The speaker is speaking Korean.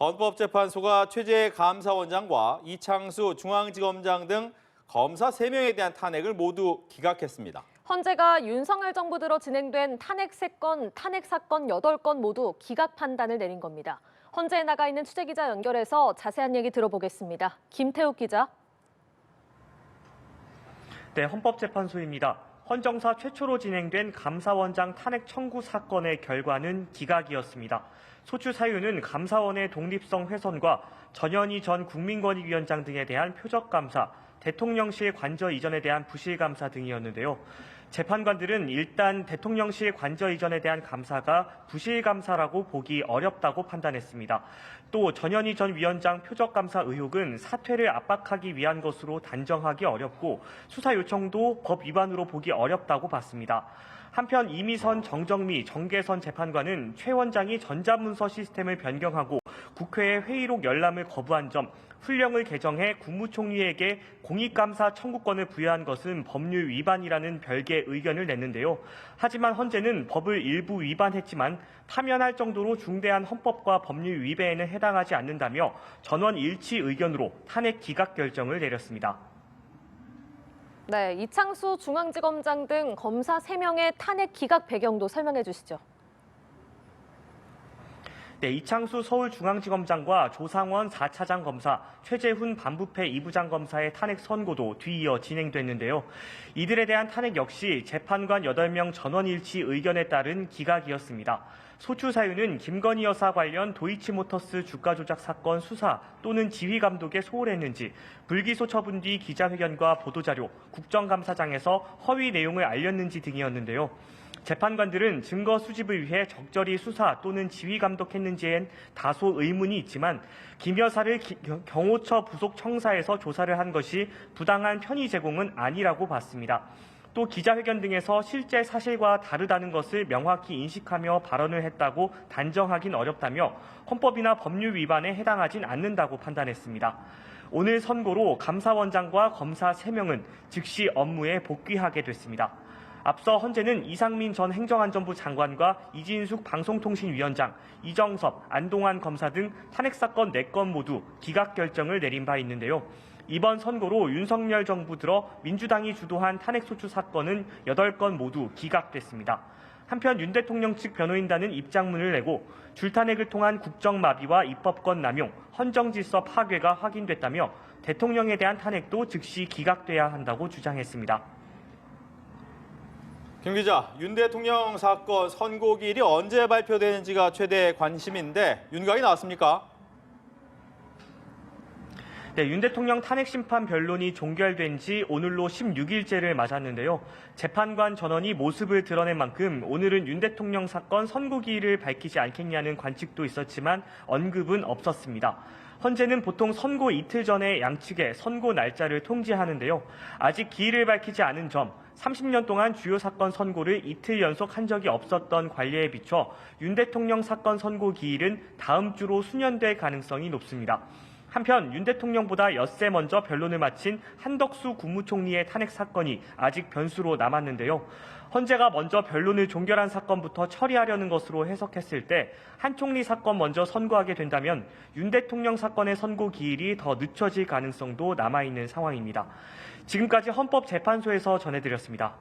헌법재판소가 최재 감사원장과 이창수 중앙지검장 등 검사 3명에 대한 탄핵을 모두 기각했습니다. 헌재가 윤석열 정부 들어 진행된 탄핵 3건, 탄핵 사건 8건 모두 기각 판단을 내린 겁니다. 헌재에 나가 있는 취재기자 연결해서 자세한 얘기 들어보겠습니다. 김태욱 기자. 네, 헌법재판소입니다. 헌정사 최초로 진행된 감사원장 탄핵 청구 사건의 결과는 기각이었습니다. 소추 사유는 감사원의 독립성 훼손과 전현희 전 국민권익위원장 등에 대한 표적감사, 대통령실 관저 이전에 대한 부실감사 등이었는데요. 재판관들은 일단 대통령실 관저 이전에 대한 감사가 부실감사라고 보기 어렵다고 판단했습니다. 또 전현희 전 위원장 표적감사 의혹은 사퇴를 압박하기 위한 것으로 단정하기 어렵고 수사 요청도 법 위반으로 보기 어렵다고 봤습니다. 한편 이미선, 정정미, 정계선 재판관은 최 원장이 전자문서 시스템을 변경하고 국회에 회의록 열람을 거부한 점, 훈령을 개정해 국무총리에게 공익감사 청구권을 부여한 것은 법률 위반이라는 별개 의견을 냈는데요. 하지만 헌재는 법을 일부 위반했지만 파면할 정도로 중대한 헌법과 법률 위배에는 해당하지 않는다며 전원 일치 의견으로 탄핵 기각 결정을 내렸습니다. 네, 이창수 중앙지검장 등 검사 3명의 탄핵 기각 배경도 설명해 주시죠. 네, 이창수 서울중앙지검장과 조상원 4차장 검사, 최재훈 반부패 2부장 검사의 탄핵 선고도 뒤이어 진행됐는데요. 이들에 대한 탄핵 역시 재판관 8명 전원일치 의견에 따른 기각이었습니다. 소추 사유는 김건희 여사 관련 도이치모터스 주가 조작 사건 수사 또는 지휘 감독에 소홀했는지, 불기소 처분 뒤 기자회견과 보도자료, 국정감사장에서 허위 내용을 알렸는지 등이었는데요. 재판관들은 증거 수집을 위해 적절히 수사 또는 지휘 감독했는지엔 다소 의문이 있지만 김 여사를 경호처 부속 청사에서 조사를 한 것이 부당한 편의 제공은 아니라고 봤습니다. 또 기자회견 등에서 실제 사실과 다르다는 것을 명확히 인식하며 발언을 했다고 단정하긴 어렵다며 헌법이나 법률 위반에 해당하진 않는다고 판단했습니다. 오늘 선고로 감사원장과 검사 3명은 즉시 업무에 복귀하게 됐습니다. 앞서 헌재는 이상민 전 행정안전부 장관과 이진숙 방송통신위원장, 이정섭, 안동환 검사 등 탄핵사건 4건 모두 기각 결정을 내린 바 있는데요. 이번 선고로 윤석열 정부 들어 민주당이 주도한 탄핵소추 사건은 8건 모두 기각됐습니다. 한편 윤 대통령 측 변호인단은 입장문을 내고 줄탄핵을 통한 국정마비와 입법권 남용, 헌정질서 파괴가 확인됐다며 대통령에 대한 탄핵도 즉시 기각돼야 한다고 주장했습니다. 김 기자, 윤 대통령 사건 선고기일이 언제 발표되는지가 최대 관심인데 윤곽이 나왔습니까? 네, 윤 대통령 탄핵 심판 변론이 종결된 지 오늘로 16일째를 맞았는데요. 재판관 전원이 모습을 드러낸 만큼 오늘은 윤 대통령 사건 선고기일을 밝히지 않겠냐는 관측도 있었지만 언급은 없었습니다. 헌재는 보통 선고 이틀 전에 양측에 선고 날짜를 통지하는데요. 아직 기일을 밝히지 않은 점, 30년 동안 주요 사건 선고를 이틀 연속 한 적이 없었던 관례에 비춰 윤 대통령 사건 선고 기일은 다음 주로 수년될 가능성이 높습니다. 한편 윤 대통령보다 엿새 먼저 변론을 마친 한덕수 국무총리의 탄핵 사건이 아직 변수로 남았는데요. 헌재가 먼저 변론을 종결한 사건부터 처리하려는 것으로 해석했을 때 한 총리 사건 먼저 선고하게 된다면 윤 대통령 사건의 선고 기일이 더 늦춰질 가능성도 남아있는 상황입니다. 지금까지 헌법재판소에서 전해드렸습니다.